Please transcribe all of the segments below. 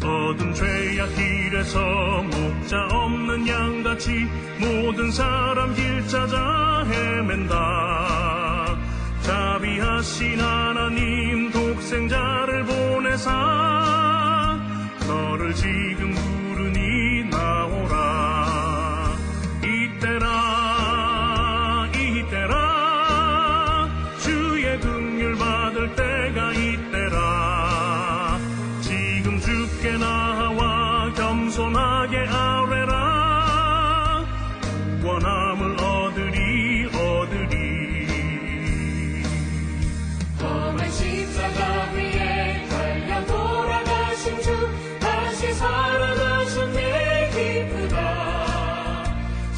어두운 죄악 길에서 목자 없는 양같이 모든 사람 길 찾아 헤맨다. 자비하신 하나님 독생자를 보내사 너를 지금 부르니 나오라. 이때라 이때라 주의 긍휼 받을 때가 이때라. 지금 주께 나와 겸손하게 아뢰라. 구원함을 얻으리 얻으리. 험한 십자가 위에 달려 돌아가신 주 다시 살아나셨네 기쁘다.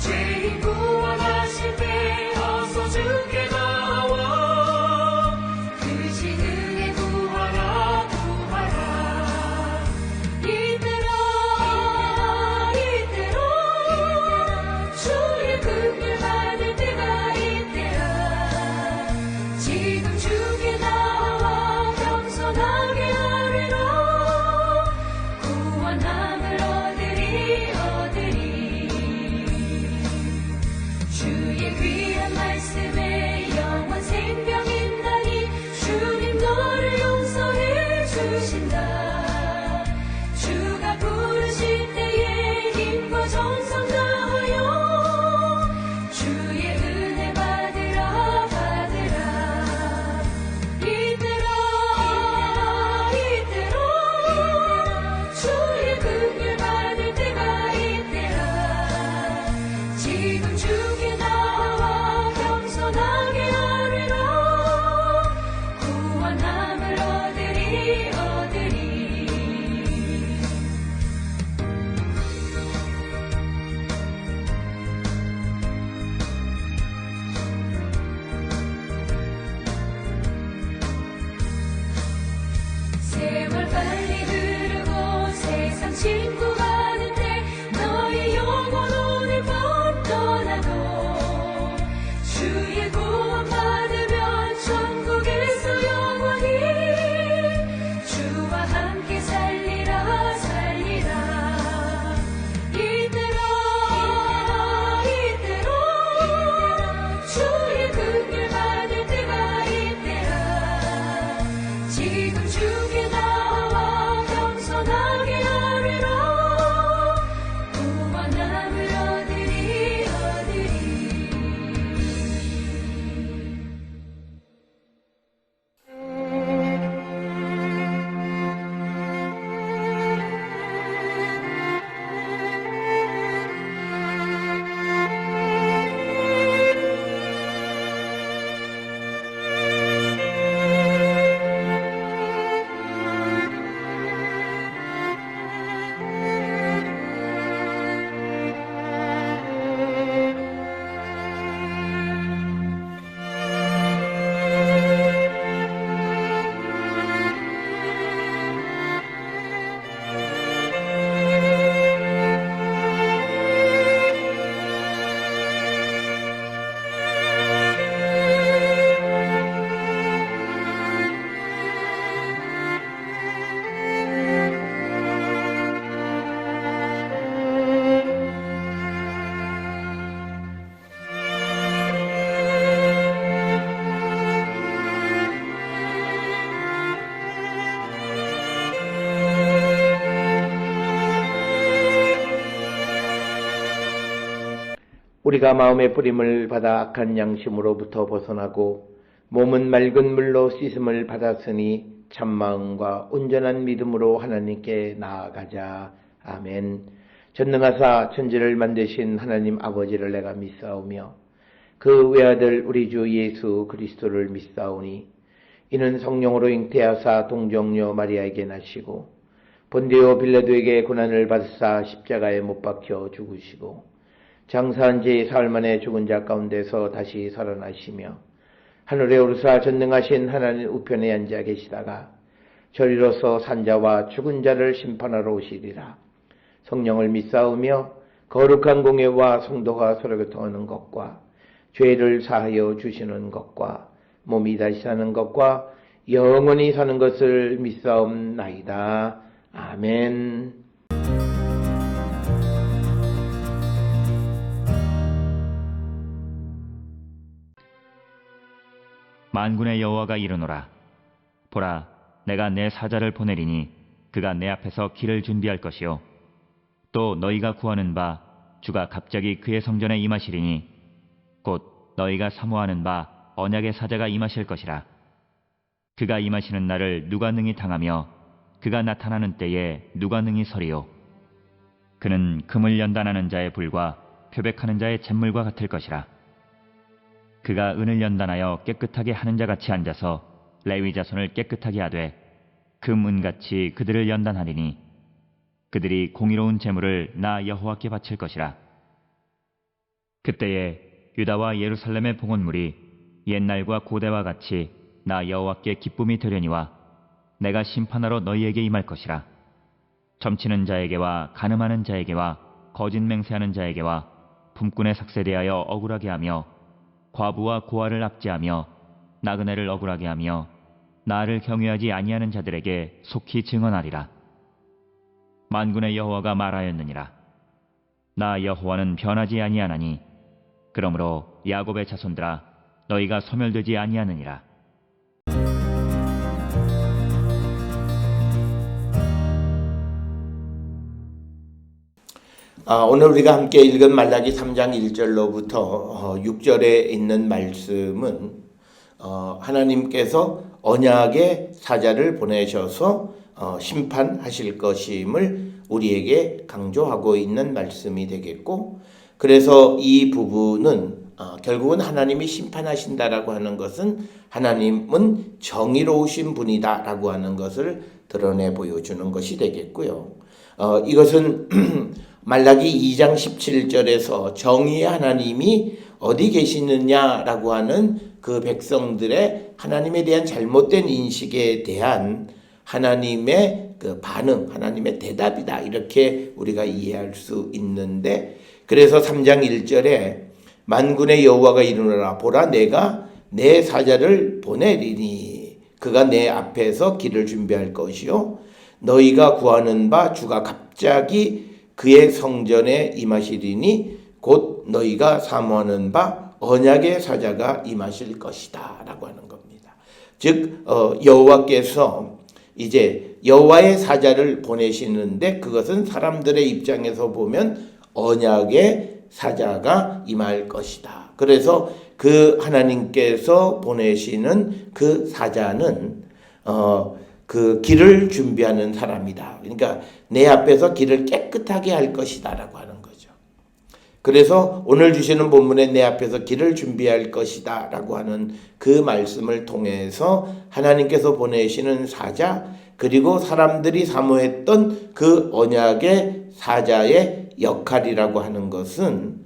죄인 구원하실 때 어서 주께 나와 그 시든에 구하라 구하라. 이때라 이때라 주의 긍휼 받을 때가 이때라. 지금 주께 나와 겸손하게 아뢰라. 구원함을 얻으리 얻으리. 주의 귀한 말씀에 영원 생명 있나니 주님 너를 용서해 주신다. 주가 부르실 때에 힘과 정성 다하여 주의 은혜 받으라 받으라. 이때라 이때라 주의 긍휼 받을 때가 이때라. 지금 주께 나와 겸손하게 아뢰라. 구원함을 얻으리 얻으리. 세월 빨리 흐르고 세상 친구 많은데 너의 영혼 오늘 밤 떠나도 주의 구원 받으면 천국에서 영원히 주와 함께 살리라 살리라. 이때라 이때라 주의 긍휼 받을 때가 이때라. 지금 주께 나와 겸손하게 아뢰라. 구원함을 얻으리 얻으리. 우리가 마음의 뿌림을 받아 악한 양심으로부터 벗어나고 몸은 맑은 물로 씻음을 받았으니 참마음과 온전한 믿음으로 하나님께 나아가자. 아멘. 전능하사 천지를 만드신 하나님 아버지를 내가 믿사오며 그 외아들 우리 주 예수 그리스도를 믿사오니 이는 성령으로 잉태하사 동정녀 마리아에게 나시고 본디오 빌라도에게 고난을 받으사 십자가에 못 박혀 죽으시고 장사한 지 사흘 만에 죽은 자 가운데서 다시 살아나시며 하늘에 오르사 전능하신 하나님 우편에 앉아 계시다가 저리로서 산자와 죽은 자를 심판하러 오시리라. 성령을 믿사오며 거룩한 공예와 성도가 서로 교통하는 것과 죄를 사하여 주시는 것과 몸이 다시 사는 것과 영원히 사는 것을 믿사옵나이다. 아멘. 만군의 여호와가 이르노라. 보라, 내가 내 사자를 보내리니 그가 내 앞에서 길을 준비할 것이요 또 너희가 구하는 바 주가 갑자기 그의 성전에 임하시리니 곧 너희가 사모하는 바 언약의 사자가 임하실 것이라. 그가 임하시는 날을 누가 능히 당하며 그가 나타나는 때에 누가 능히 서리요. 그는 금을 연단하는 자의 불과 표백하는 자의 잿물과 같을 것이라. 그가 은을 연단하여 깨끗하게 하는 자 같이 앉아서 레위 자손을 깨끗하게 하되 금은같이 그들을 연단하리니 그들이 공의로운 제물을 나 여호와께 바칠 것이라. 그때에 유다와 예루살렘의 봉헌물이 옛날과 고대와 같이 나 여호와께 기쁨이 되려니와 내가 심판하러 너희에게 임할 것이라. 점치는 자에게와 간음하는 자에게와 거짓 맹세하는 자에게와 품꾼의 삭세 대하여 억울하게 하며 과부와 고아를 압제하며 나그네를 억울하게 하며 나를 경외하지 아니하는 자들에게 속히 증언하리라. 만군의 여호와가 말하였느니라. 나 여호와는 변하지 아니하나니 그러므로 야곱의 자손들아 너희가 소멸되지 아니하느니라. 오늘 우리가 함께 읽은 말라기 3장 1절로부터 6절에 있는 말씀은 하나님께서 언약의 사자를 보내셔서 심판하실 것임을 우리에게 강조하고 있는 말씀이 되겠고, 그래서 이 부분은 결국은 하나님이 심판하신다라고 하는 것은 하나님은 정의로우신 분이다라고 하는 것을 드러내 보여주는 것이 되겠고요. 이것은 말라기 2장 17절에서 정의의 하나님이 어디 계시느냐라고 하는 그 백성들의 하나님에 대한 잘못된 인식에 대한 하나님의 그 반응, 하나님의 대답이다, 이렇게 우리가 이해할 수 있는데, 그래서 3장 1절에 만군의 여호와가 이르노라. 보라, 내가 내 사자를 보내리니 그가 내 앞에서 길을 준비할 것이요 너희가 구하는 바 주가 갑자기 그의 성전에 임하시리니 곧 너희가 사모하는 바 언약의 사자가 임하실 것이다 라고 하는 겁니다. 즉 여호와께서 이제 여호와의 사자를 보내시는데, 그것은 사람들의 입장에서 보면 언약의 사자가 임할 것이다. 그래서 그 하나님께서 보내시는 그 사자는 그 길을 준비하는 사람이다. 그러니까 내 앞에서 길을 깨끗하게 할 것이다 라고 하는 거죠. 그래서 오늘 주시는 본문에 내 앞에서 길을 준비할 것이다 라고 하는 그 말씀을 통해서 하나님께서 보내시는 사자, 그리고 사람들이 사모했던 그 언약의 사자의 역할이라고 하는 것은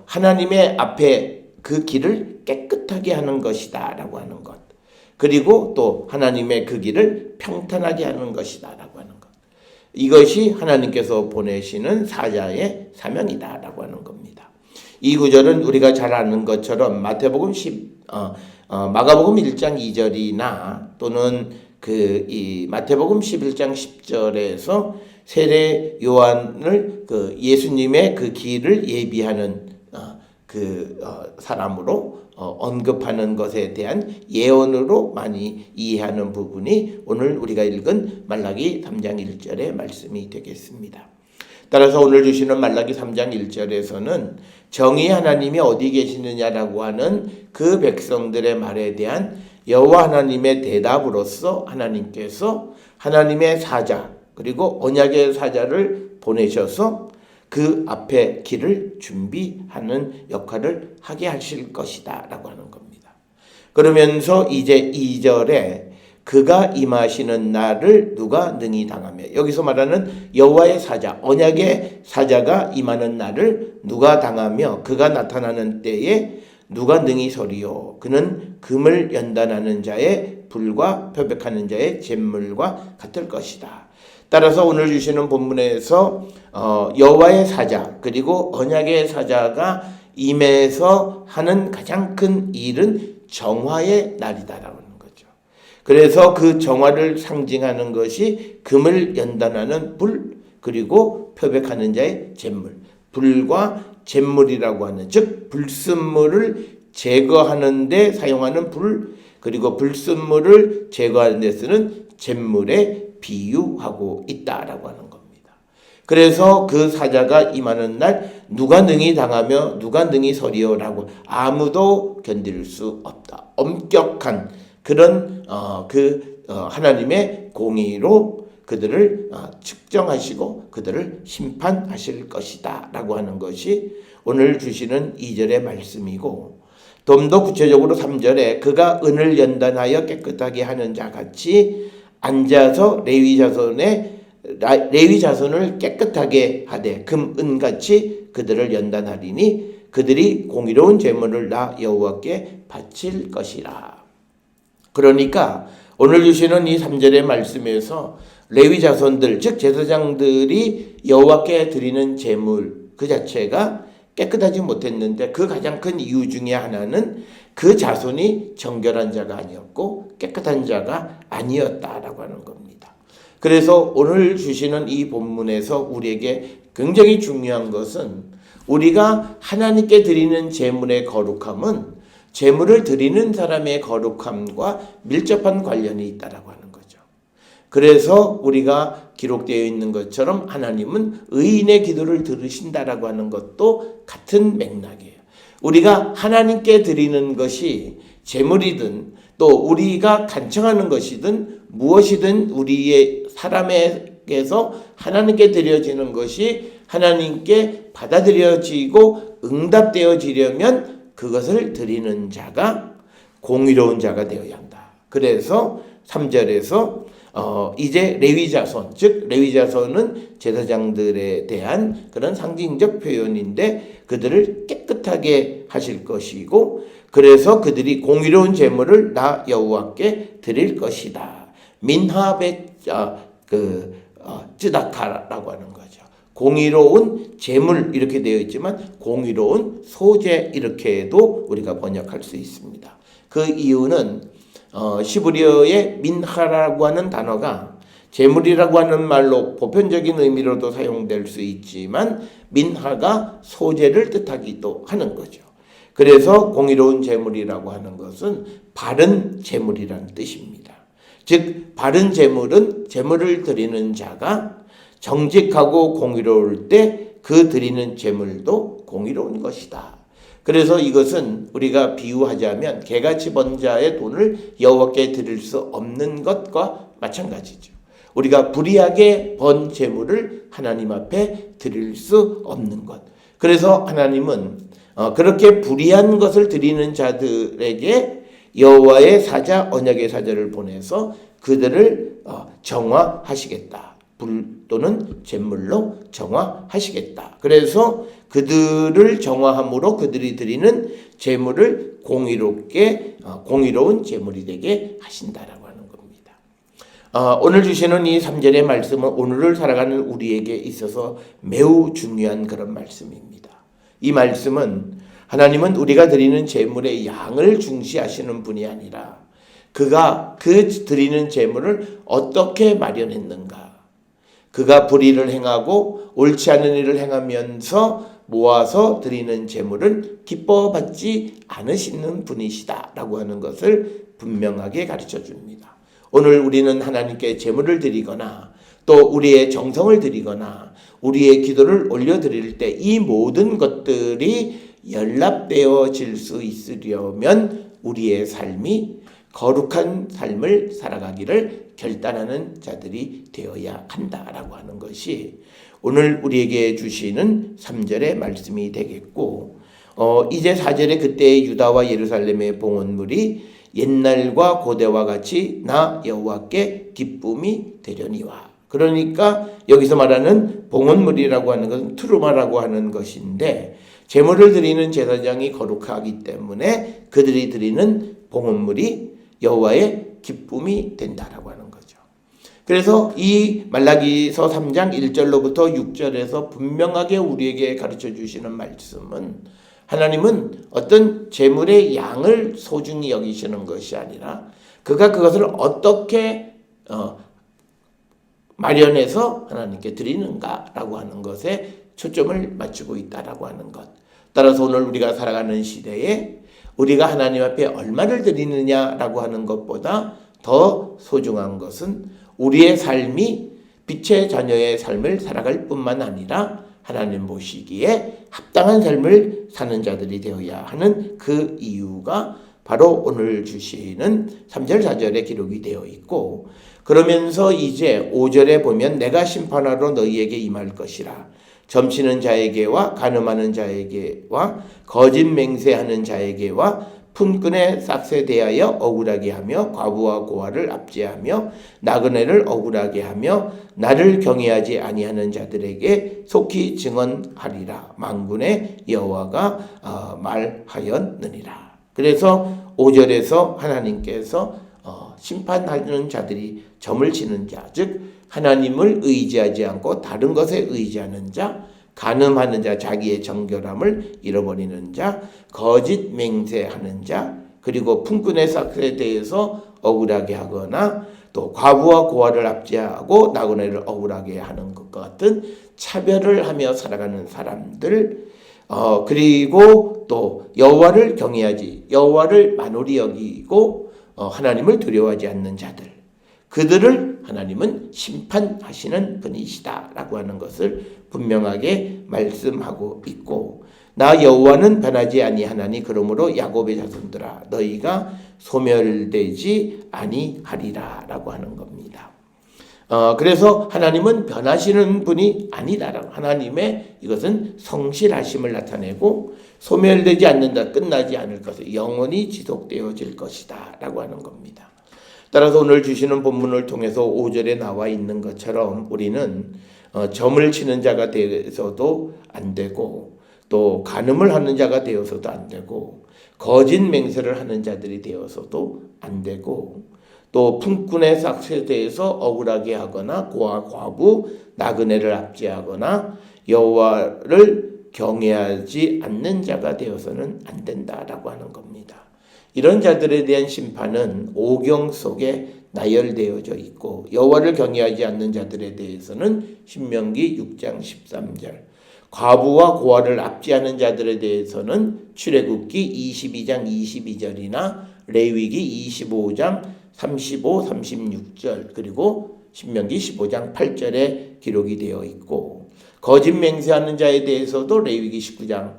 하나님의 앞에 그 길을 깨끗하게 하는 것이다 라고 하는 것, 그리고 또 하나님의 그 길을 평탄하게 하는 것이다 라고 하는 것, 이것이 하나님께서 보내시는 사자의 사명이다 라고 하는 겁니다. 이 구절은 우리가 잘 아는 것처럼 마가복음 1장 2절이나 또는 이 마태복음 11장 10절에서 세례 요한을 그 예수님의 그 길을 예비하는 사람으로 언급하는 것에 대한 예언으로 많이 이해하는 부분이 오늘 우리가 읽은 말라기 3장 1절의 말씀이 되겠습니다. 따라서 오늘 주시는 말라기 3장 1절에서는 정의 하나님이 어디 계시느냐라고 하는 그 백성들의 말에 대한 여호와 하나님의 대답으로서 하나님께서 하나님의 사자, 그리고 언약의 사자를 보내셔서 그 앞에 길을 준비하는 역할을 하게 하실 것이다 라고 하는 겁니다. 그러면서 이제 2절에 그가 임하시는 날을 누가 능히 당하며, 여기서 말하는 여호와의 사자, 언약의 사자가 임하는 날을 누가 당하며 그가 나타나는 때에 누가 능히 서리요. 그는 금을 연단하는 자의 불과 표백하는 자의 잿물과 같을 것이다. 따라서 오늘 주시는 본문에서 여호와의 사자, 그리고 언약의 사자가 임해서 하는 가장 큰 일은 정화의 날이다라고 하는 거죠. 그래서 그 정화를 상징하는 것이 금을 연단하는 불, 그리고 표백하는 자의 잿물. 불과 잿물이라고 하는, 즉 불순물을 제거하는 데 사용하는 불, 그리고 불순물을 제거하는 데 쓰는 잿물에 비유하고 있다라고 하는 겁니다. 그래서 그 사자가 임하는 날 누가 능히 당하며 누가 능히 서리오라고, 아무도 견딜 수 없다. 엄격한 그런 하나님의 공의로 그들을 측정하시고 그들을 심판하실 것이다 라고 하는 것이 오늘 주시는 2절의 말씀이고, 좀 더 구체적으로 3절에 그가 은을 연단하여 깨끗하게 하는 자 같이 앉아서 레위 자손을 깨끗하게 하되 금, 은같이 그들을 연단하리니 그들이 공의로운 제물을 나 여호와께 바칠 것이라. 그러니까 오늘 주시는 이 3절의 말씀에서 레위 자손들, 즉 제사장들이 여호와께 드리는 제물 그 자체가 깨끗하지 못했는데, 그 가장 큰 이유 중에 하나는 그 자손이 정결한 자가 아니었고 깨끗한 자가 아니었다라고 하는 겁니다. 그래서 오늘 주시는 이 본문에서 우리에게 굉장히 중요한 것은, 우리가 하나님께 드리는 제물의 거룩함은 제물을 드리는 사람의 거룩함과 밀접한 관련이 있다라고 하는 거죠. 그래서 우리가 기록되어 있는 것처럼 하나님은 의인의 기도를 들으신다라고 하는 것도 같은 맥락이에요. 우리가 하나님께 드리는 것이 제물이든 또 우리가 간청하는 것이든 무엇이든 우리의 사람에게서 하나님께 드려지는 것이 하나님께 받아들여지고 응답되어지려면 그것을 드리는 자가 공의로운 자가 되어야 한다. 그래서 3절에서 이제 레위 자손, 즉 레위 자손은 제사장들에 대한 그런 상징적 표현인데 그들을 깨끗하게 하실 것이고, 그래서 그들이 공의로운 제물을 나 여호와께 드릴 것이다. 민하벳 쯔다카라고 하는 거죠. 공의로운 제물 이렇게 되어 있지만 공의로운 소재 이렇게도 우리가 번역할 수 있습니다. 그 이유는 시브리어의 민하라고 하는 단어가 제물이라고 하는 말로 보편적인 의미로도 사용될 수 있지만 민하가 소재를 뜻하기도 하는 거죠. 그래서 공의로운 제물이라고 하는 것은 바른 제물이라는 뜻입니다. 즉 바른 제물은 제물을 드리는 자가 정직하고 공의로울 때 그 드리는 제물도 공의로운 것이다. 그래서 이것은 우리가 비유하자면 개같이 번 자의 돈을 여호와께 드릴 수 없는 것과 마찬가지죠. 우리가 불의하게 번 재물을 하나님 앞에 드릴 수 없는 것. 그래서 하나님은 그렇게 불의한 것을 드리는 자들에게 여호와의 사자, 언약의 사자를 보내서 그들을 정화하시겠다. 불 또는 제물로 정화하시겠다. 그래서 그들을 정화함으로 그들이 드리는 제물을 공의로운 제물이 되게 하신다라고 하는 겁니다. 오늘 주시는 이 3절의 말씀은 오늘을 살아가는 우리에게 있어서 매우 중요한 그런 말씀입니다. 이 말씀은 하나님은 우리가 드리는 제물의 양을 중시하시는 분이 아니라 그가 그 드리는 제물을 어떻게 마련했는가, 그가 불의를 행하고 옳지 않은 일을 행하면서 모아서 드리는 제물을 기뻐받지 않으시는 분이시다라고 하는 것을 분명하게 가르쳐 줍니다. 오늘 우리는 하나님께 제물을 드리거나 또 우리의 정성을 드리거나 우리의 기도를 올려드릴 때 이 모든 것들이 연락되어질 수 있으려면 우리의 삶이 거룩한 삶을 살아가기를 결단하는 자들이 되어야 한다라고 하는 것이 오늘 우리에게 주시는 3절의 말씀이 되겠고, 이제 4절에 그때의 유다와 예루살렘의 봉헌물이 옛날과 고대와 같이 나 여호와께 기쁨이 되려니와. 그러니까 여기서 말하는 봉헌물이라고 하는 것은 트루마라고 하는 것인데, 제물을 드리는 제사장이 거룩하기 때문에 그들이 드리는 봉헌물이 여호와의 기쁨이 된다라고 하는 거죠. 그래서 이 말라기서 3장 1절로부터 6절에서 분명하게 우리에게 가르쳐 주시는 말씀은 하나님은 어떤 제물의 양을 소중히 여기시는 것이 아니라 그가 그것을 어떻게 마련해서 하나님께 드리는가라고 하는 것에 초점을 맞추고 있다라고 하는 것. 따라서 오늘 우리가 살아가는 시대에 우리가 하나님 앞에 얼마를 드리느냐라고 하는 것보다 더 소중한 것은 우리의 삶이 빛의 자녀의 삶을 살아갈 뿐만 아니라 하나님 보시기에 합당한 삶을 사는 자들이 되어야 하는 그 이유가 바로 오늘 주시는 3절 4절에 기록이 되어 있고, 그러면서 이제 5절에 보면 내가 심판하러 너희에게 임할 것이라. 점치는 자에게와 가늠하는 자에게와 거짓 맹세하는 자에게와 품꾼의 싹에 대하여 억울하게 하며 과부와 고아를 압제하며 나그네를 억울하게 하며 나를 경외하지 아니하는 자들에게 속히 증언하리라. 만군의 여호와가 말하였느니라. 그래서 5절에서 하나님께서 심판하는 자들이 점을 치는 자, 즉 하나님을 의지하지 않고 다른 것에 의지하는 자, 간음하는 자, 자기의 정결함을 잃어버리는 자, 거짓 맹세하는 자, 그리고 품꾼의 싹에 대해서 억울하게 하거나 또 과부와 고아를 압제하고 나그네를 억울하게 하는 것과 같은 차별을 하며 살아가는 사람들, 그리고 또 여호와를 경외하지, 여호와를 만홀히 여기고 하나님을 두려워하지 않는 자들, 그들을 하나님은 심판하시는 분이시다라고 하는 것을 분명하게 말씀하고 있고, 나 여호와는 변하지 아니하나니 그러므로 야곱의 자손들아 너희가 소멸되지 아니하리라라고 하는 겁니다. 그래서 하나님은 변하시는 분이 아니다라고, 하나님의 이것은 성실하심을 나타내고 소멸되지 않는다, 끝나지 않을 것을 영원히 지속되어질 것이다 라고 하는 겁니다. 따라서 오늘 주시는 본문을 통해서 5절에 나와 있는 것처럼 우리는 점을 치는 자가 되어서도 안 되고, 또 간음을 하는 자가 되어서도 안 되고, 거짓 맹세를 하는 자들이 되어서도 안 되고, 또 품꾼의 싹에 대해서 억울하게 하거나 고아 과부 나그네를 압제하거나 여호와를 경외하지 않는 자가 되어서는 안 된다라고 하는 겁니다. 이런 자들에 대한 심판은 오경 속에 나열되어져 있고, 여호와를 경외하지 않는 자들에 대해서는 신명기 6장 13절, 과부와 고아를 압제하는 자들에 대해서는 출애굽기 22장 22절이나 레위기 25장 35, 36절, 그리고 신명기 15장 8절에 기록이 되어 있고, 거짓 맹세하는 자에 대해서도 레위기 19장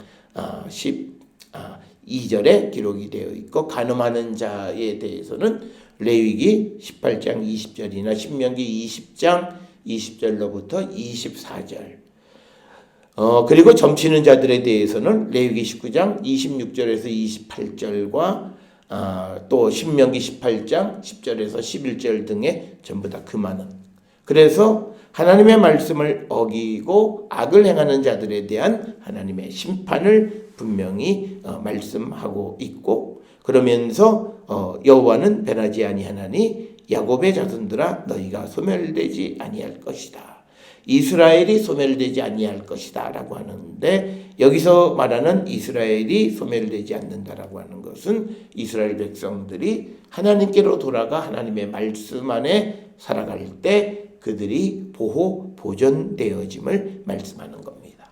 12절에 기록이 되어 있고, 간음하는 자에 대해서는 레위기 18장 20절이나 신명기 20장 20절로부터 24절, 그리고 점치는 자들에 대해서는 레위기 19장 26절에서 28절과 또 신명기 18장 10절에서 11절 등의 전부 다 그 많은, 그래서 하나님의 말씀을 어기고 악을 행하는 자들에 대한 하나님의 심판을 분명히 말씀하고 있고, 그러면서 여호와는 변하지 아니하나니 야곱의 자손들아 너희가 소멸되지 아니할 것이다, 이스라엘이 소멸되지 아니할 것이다 라고 하는데, 여기서 말하는 이스라엘이 소멸되지 않는다라고 하는 것은 이스라엘 백성들이 하나님께로 돌아가 하나님의 말씀 안에 살아갈 때 그들이 보호 보존되어짐을 말씀하는 겁니다.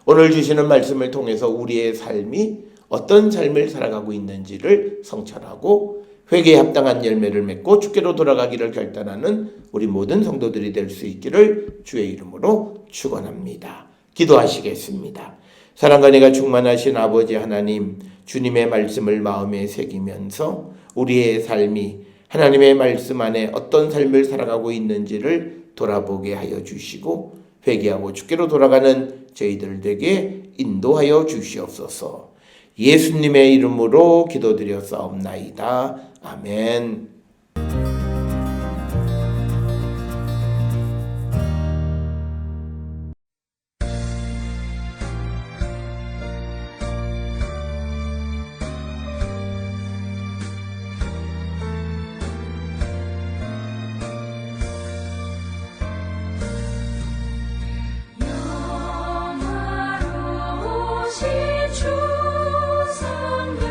오늘 주시는 말씀을 통해서 우리의 삶이 어떤 삶을 살아가고 있는지를 성찰하고 회개에 합당한 열매를 맺고 주께로 돌아가기를 결단하는 우리 모든 성도들이 될 수 있기를 주의 이름으로 축원합니다. 기도하시겠습니다. 사랑과 은혜가 충만하신 아버지 하나님, 주님의 말씀을 마음에 새기면서 우리의 삶이 하나님의 말씀 안에 어떤 삶을 살아가고 있는지를 돌아보게 하여 주시고, 회개하고 주께로 돌아가는 저희들에게 인도하여 주시옵소서. 예수님의 이름으로 기도드렸사옵나이다. 아멘. 영화로우신 주 성령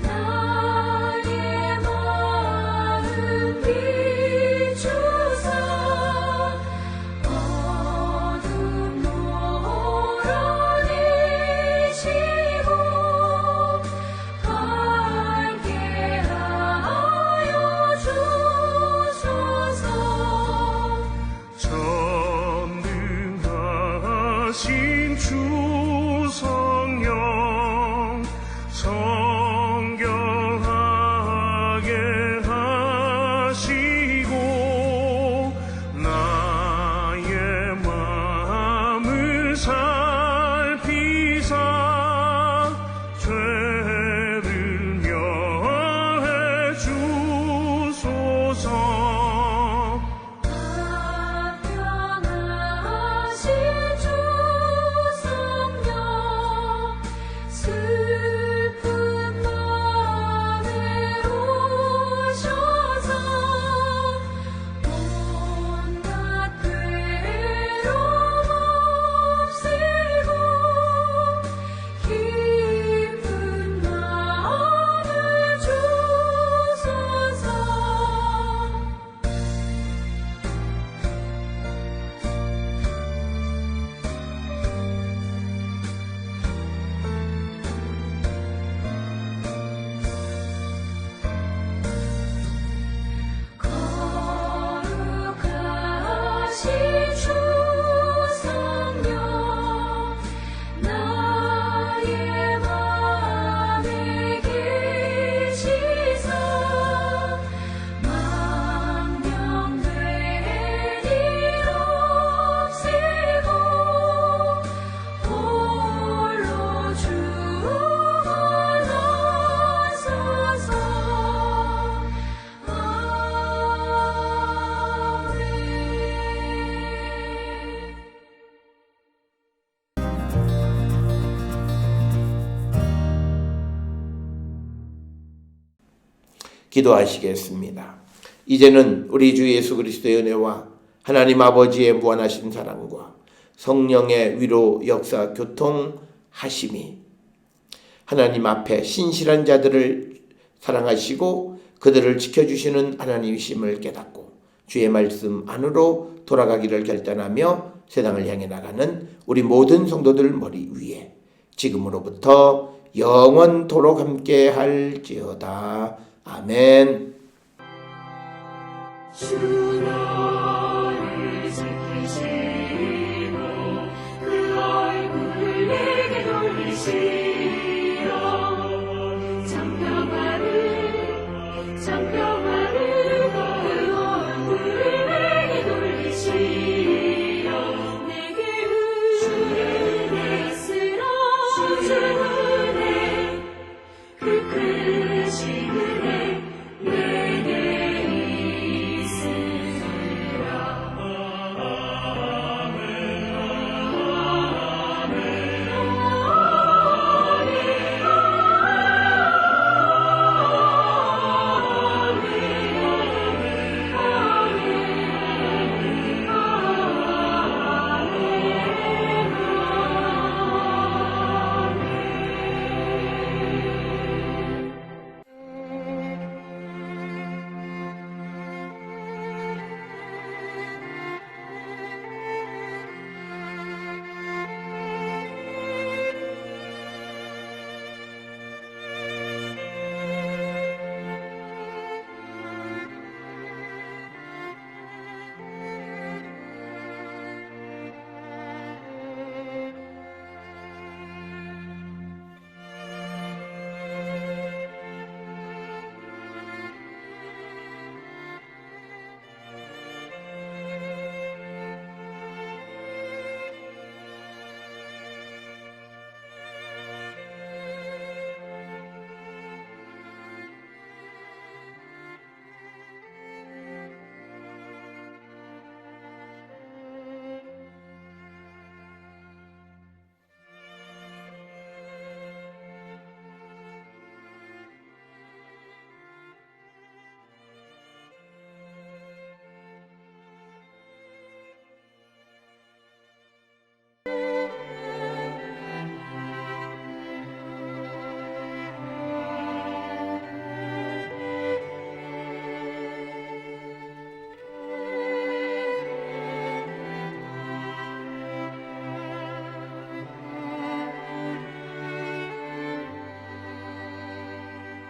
나의 하신 주 성령 성결하게 하시고 나의 마음을 살피사 죄를 멸해 주소서. 합병하신 주 성령 슬픈 마음에 오셔서 온갖 괴로움 없애고 기쁜 마음을 주소서. 거룩하신 주 성령 나의 맘에 계시사 망령된 일 없애고 홀로 주관하소서. 기도하시겠습니다. 이제는 우리 주 예수 그리스도의 은혜와 하나님 아버지의 무한하신 사랑과 성령의 위로 역사 교통하심이 하나님 앞에 신실한 자들을 사랑하시고 그들을 지켜주시는 하나님이심을 깨닫고 주의 말씀 안으로 돌아가기를 결단하며 세상을 향해 나가는 우리 모든 성도들 머리 위에 지금으로부터 영원토록 함께 할지어다. 아멘. 주나